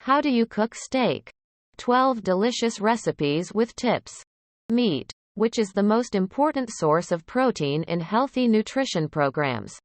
How do you cook steak? 12 delicious recipes with tips. Meat, which is the most important source of protein in healthy nutrition programs,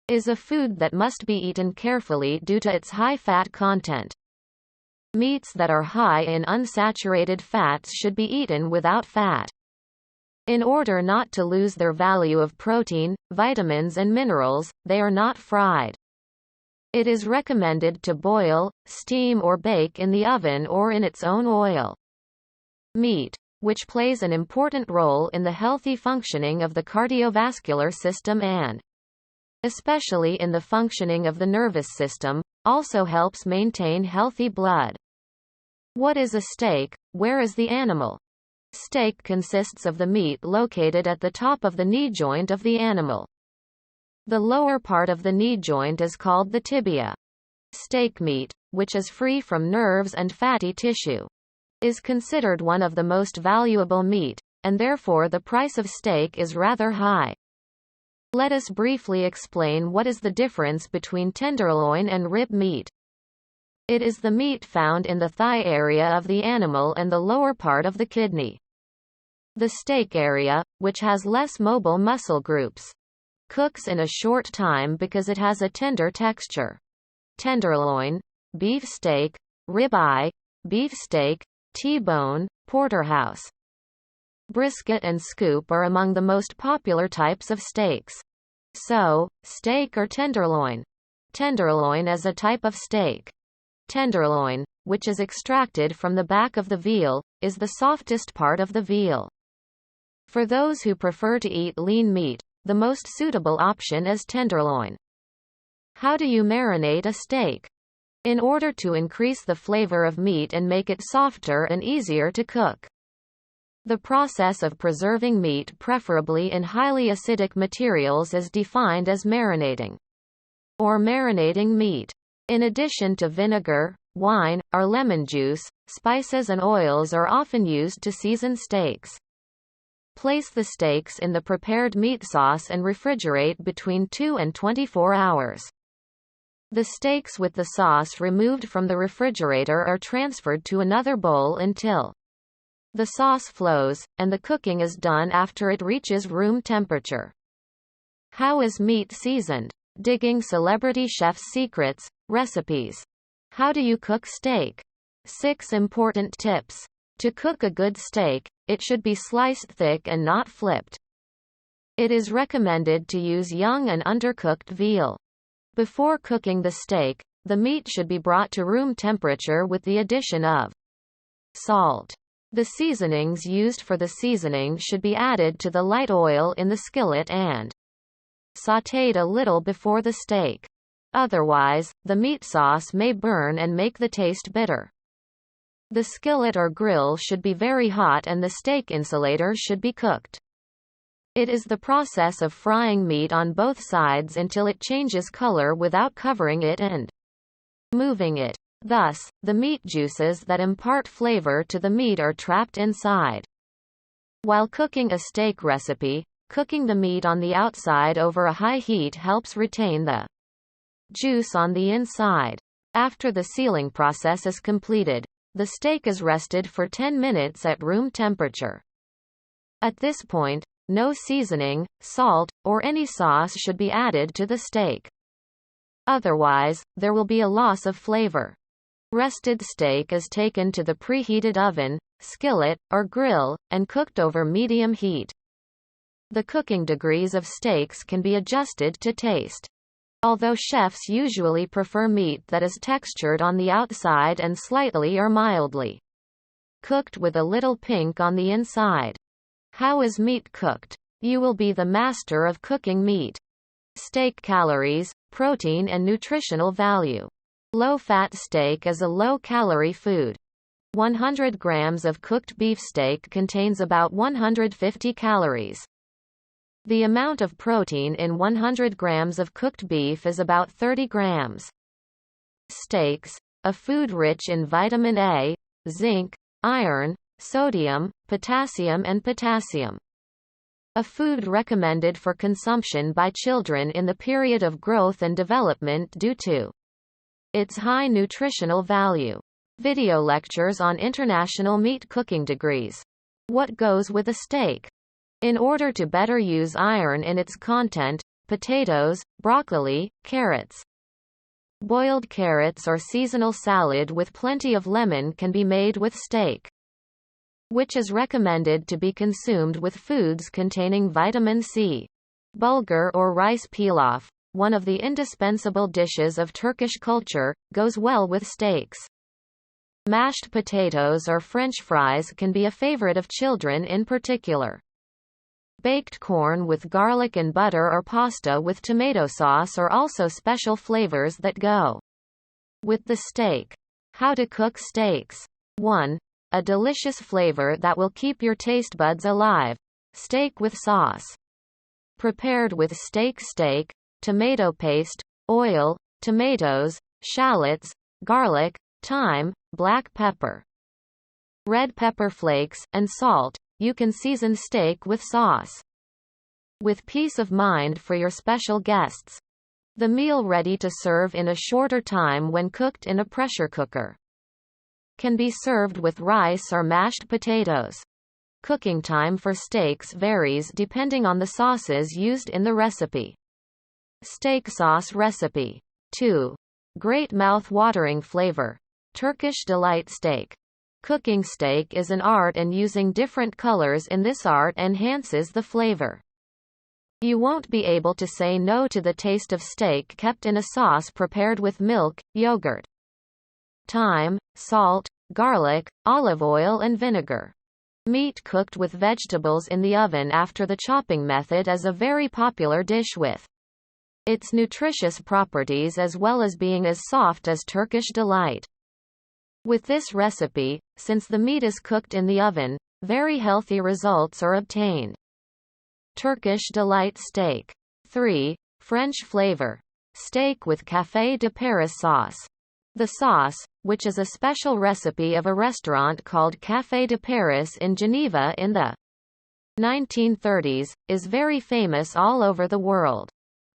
is a food that must be eaten carefully due to its high fat content. Meats that are high in unsaturated fats should be eaten without fat. In order not to lose their value of protein, vitamins and minerals, they are not fried. It is recommended to boil, steam or bake in the oven or in its own oil. Meat, which plays an important role in the healthy functioning of the cardiovascular system and, especially in the functioning of the nervous system, also helps maintain healthy blood. What is a steak? Where is the animal? Steak consists of the meat located at the top of the knee joint of the animal. The lower part of the knee joint is called the tibia. Steak meat, which is free from nerves and fatty tissue, is considered one of the most valuable meat, and therefore the price of steak is rather high. Let us briefly explain what is the difference between tenderloin and rib meat. It is the meat found in the thigh area of the animal and the lower part of the kidney. The steak area, which has less mobile muscle groups, cooks in a short time because it has a tender texture. Tenderloin, beef steak, rib eye, beef steak, T-bone, porterhouse, brisket and scoop are among the most popular types of steaks. So, steak or tenderloin? Tenderloin is a type of steak. Tenderloin, which is extracted from the back of the veal, is the softest part of the veal. For those who prefer to eat lean meat, the most suitable option is tenderloin. How do you marinate a steak? In order to increase the flavor of meat and make it softer and easier to cook. The process of preserving meat, preferably in highly acidic materials, is defined as marinating, or marinating meat. In addition to vinegar, wine, or lemon juice, spices and oils are often used to season steaks. Place the steaks in the prepared meat sauce and refrigerate between 2 and 24 hours. The steaks with the sauce removed from the refrigerator are transferred to another bowl until the sauce flows, and the cooking is done after it reaches room temperature. How is meat seasoned? Digging celebrity chefs' secrets, recipes. How do you cook steak? 6 important tips. To cook a good steak, it should be sliced thick and not flipped. It is recommended to use young and undercooked veal. Before cooking the steak, the meat should be brought to room temperature with the addition of salt. The seasonings used for the seasoning should be added to the light oil in the skillet and sautéed a little before the steak. Otherwise, the meat sauce may burn and make the taste bitter. The skillet or grill should be very hot and the steak insulator should be cooked. It is the process of frying meat on both sides until it changes color without covering it and moving it. Thus, the meat juices that impart flavor to the meat are trapped inside. While cooking a steak recipe, cooking the meat on the outside over a high heat helps retain the juice on the inside. After the sealing process is completed, the steak is rested for 10 minutes at room temperature. At this point, no seasoning, salt, or any sauce should be added to the steak. Otherwise, there will be a loss of flavor. Rested steak is taken to the preheated oven, skillet, or grill, and cooked over medium heat. The cooking degrees of steaks can be adjusted to taste. Although chefs usually prefer meat that is textured on the outside and slightly or mildly cooked with a little pink on the inside. How is meat cooked? You will be the master of cooking meat. Steak calories, protein and nutritional value. Low-fat steak is a low-calorie food. 100 grams of cooked beef steak contains about 150 calories. The amount of protein in 100 grams of cooked beef is about 30 grams. Steaks, a food rich in vitamin A, zinc, iron, sodium, potassium and potassium. A food recommended for consumption by children in the period of growth and development due to Its high nutritional value. Video lectures on international meat cooking degrees. What goes with a steak? In order to better use iron in its content, potatoes, broccoli, carrots. Boiled carrots or seasonal salad with plenty of lemon can be made with steak, which is recommended to be consumed with foods containing vitamin C. Bulgur or rice pilaf, one of the indispensable dishes of Turkish culture, goes well with steaks. Mashed potatoes or French fries can be a favorite of children in particular. Baked corn with garlic and butter or pasta with tomato sauce are also special flavors that go with the steak. How to cook steaks. 1. A delicious flavor that will keep your taste buds alive. Steak with sauce. Prepared with steak, tomato paste, oil, tomatoes, shallots, garlic, thyme, black pepper, red pepper flakes, and salt. You can season steak with sauce. With peace of mind for your special guests. The meal ready to serve in a shorter time when cooked in a pressure cooker. Can be served with rice or mashed potatoes. Cooking time for steaks varies depending on the sauces used in the recipe. Steak sauce recipe. 2. Great mouth-watering flavor. Turkish delight steak. Cooking steak is an art, and using different colors in this art enhances the flavor. You won't be able to say no to the taste of steak kept in a sauce prepared with milk, yogurt, thyme, salt, garlic, olive oil and vinegar. Meat cooked with vegetables in the oven after the chopping method is a very popular dish with its nutritious properties as well as being as soft as Turkish delight. With this recipe, since the meat is cooked in the oven, very healthy results are obtained. Turkish delight steak. 3. French flavor. Steak with Café de Paris sauce. The sauce, which is a special recipe of a restaurant called Café de Paris in Geneva in the 1930s, is very famous all over the world.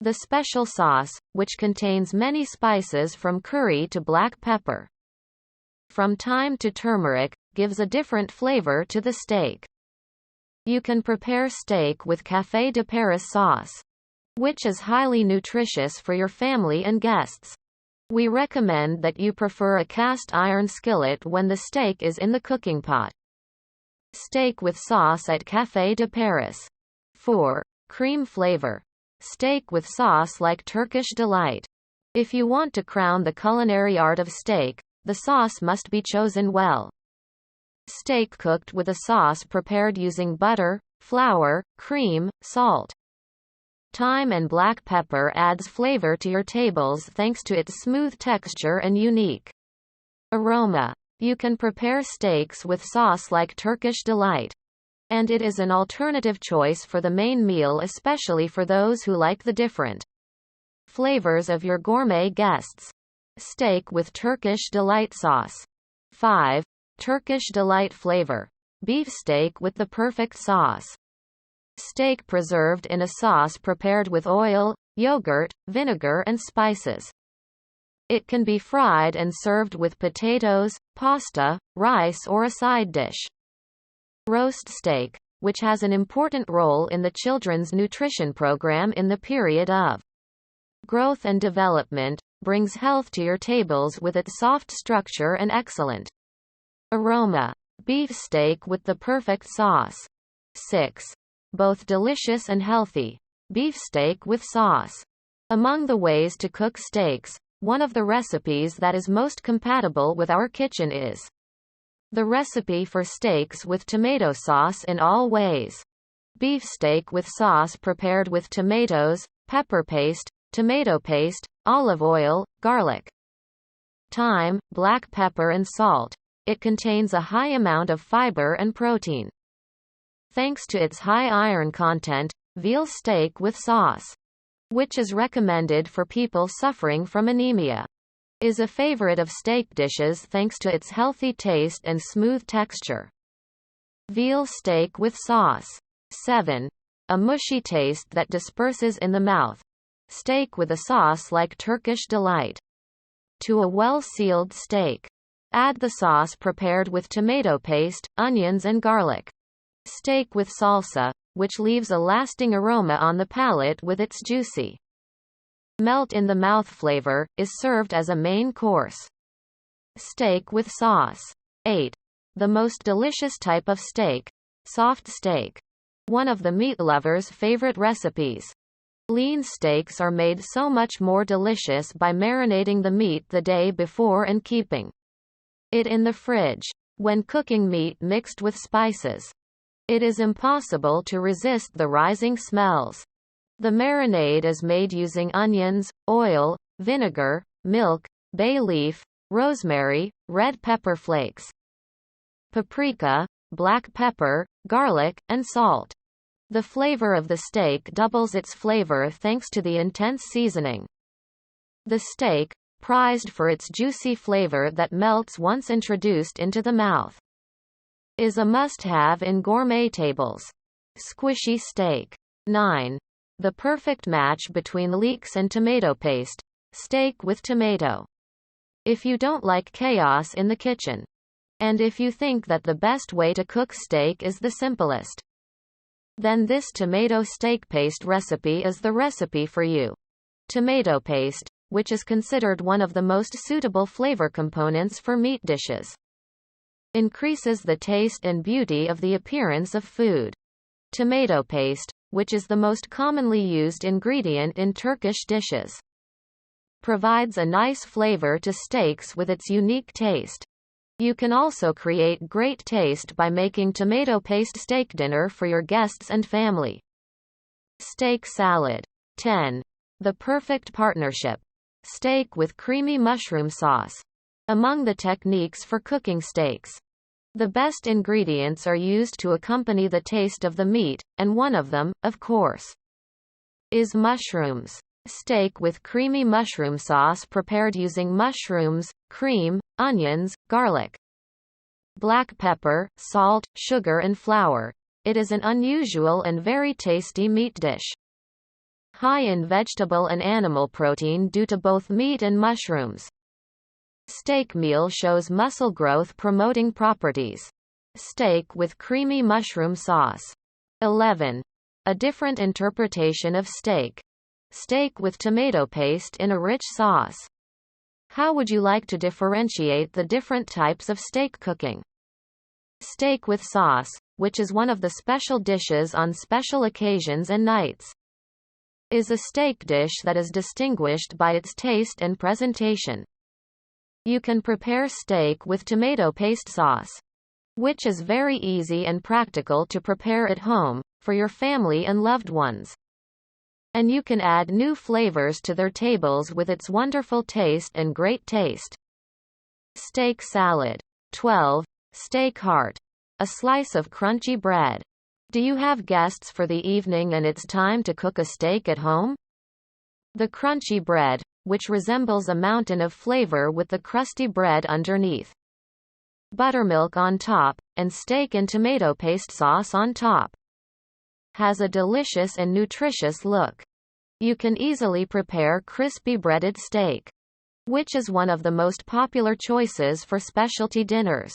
The special sauce, which contains many spices from curry to black pepper, from thyme to turmeric, gives a different flavor to the steak. You can prepare steak with Café de Paris sauce, which is highly nutritious for your family and guests. We recommend that you prefer a cast iron skillet when the steak is in the cooking pot. Steak with sauce at Café de Paris. 4. Cream flavor. Steak with sauce like Turkish delight. If you want to crown the culinary art of steak, the sauce must be chosen well. Steak cooked with a sauce prepared using butter, flour, cream, salt, thyme and black pepper adds flavor to your tables thanks to its smooth texture and unique aroma. You can prepare steaks with sauce like Turkish delight, and it is an alternative choice for the main meal, especially for those who like the different flavors of your gourmet guests. Steak with Turkish delight sauce. 5. Turkish delight flavor. Beef steak with the perfect sauce. Steak preserved in a sauce prepared with oil, yogurt, vinegar and spices. It can be fried and served with potatoes, pasta, rice or a side dish. Roast steak, which has an important role in the children's nutrition program in the period of growth and development, brings health to your tables with its soft structure and excellent aroma. Beef steak with the perfect sauce. 6. Both delicious and healthy. Beef steak with sauce. Among the ways to cook steaks, one of the recipes that is most compatible with our kitchen is the recipe for steaks with tomato sauce in all ways. Beef steak with sauce prepared with tomatoes, pepper paste, tomato paste, olive oil, garlic, thyme, black pepper and salt. It contains a high amount of fiber and protein. Thanks to its high iron content, veal steak with sauce, which is recommended for people suffering from anemia, is a favorite of steak dishes thanks to its healthy taste and smooth texture. Veal steak with sauce. 7. A mushy taste that disperses in the mouth. Steak with a sauce like Turkish delight. To a well-sealed steak. Add the sauce prepared with tomato paste, onions and garlic. Steak with salsa, which leaves a lasting aroma on the palate with its juicy, melt-in-the-mouth flavor, is served as a main course. Steak with sauce. 8. The most delicious type of steak. Soft steak. One of the meat lover's favorite recipes. Lean steaks are made so much more delicious by marinating the meat the day before and keeping it in the fridge. When cooking meat mixed with spices, it is impossible to resist the rising smells. The marinade is made using onions, oil, vinegar, milk, bay leaf, rosemary, red pepper flakes, paprika, black pepper, garlic, and salt. The flavor of the steak doubles its flavor thanks to the intense seasoning. The steak, prized for its juicy flavor that melts once introduced into the mouth, is a must-have in gourmet tables. Squishy steak. 9. The perfect match between leeks and tomato paste. Steak with tomato. If you don't like chaos in the kitchen, and if you think that the best way to cook steak is the simplest, then this tomato steak paste recipe is the recipe for you. Tomato paste, which is considered one of the most suitable flavor components for meat dishes, increases the taste and beauty of the appearance of food. Tomato paste, which is the most commonly used ingredient in Turkish dishes, provides a nice flavor to steaks with its unique taste. You can also create great taste by making tomato paste steak dinner for your guests and family. Steak salad. 10. The perfect partnership. Steak with creamy mushroom sauce. Among the techniques for cooking steaks, the best ingredients are used to accompany the taste of the meat, and one of them, of course, is mushrooms. Steak with creamy mushroom sauce prepared using mushrooms, cream, onions, garlic, black pepper, salt, sugar and flour. It is an unusual and very tasty meat dish, high in vegetable and animal protein due to both meat and mushrooms. Steak meal shows muscle growth promoting properties. Steak with creamy mushroom sauce. 11. A different interpretation of steak. Steak with tomato paste in a rich sauce. How would you like to differentiate the different types of steak cooking? Steak with sauce, which is one of the special dishes on special occasions and nights, is a steak dish that is distinguished by its taste and presentation. You can prepare steak with tomato paste sauce, which is very easy and practical to prepare at home, for your family and loved ones. And you can add new flavors to their tables with its wonderful taste and great taste. Steak salad. 12. Steak heart. A slice of crunchy bread. Do you have guests for the evening and it's time to cook a steak at home? The crunchy bread, which resembles a mountain of flavor with the crusty bread underneath, buttermilk on top, and steak and tomato paste sauce on top, has a delicious and nutritious look. You can easily prepare crispy breaded steak, which is one of the most popular choices for specialty dinners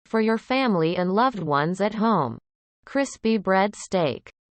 for your family and loved ones at home. Crispy bread steak.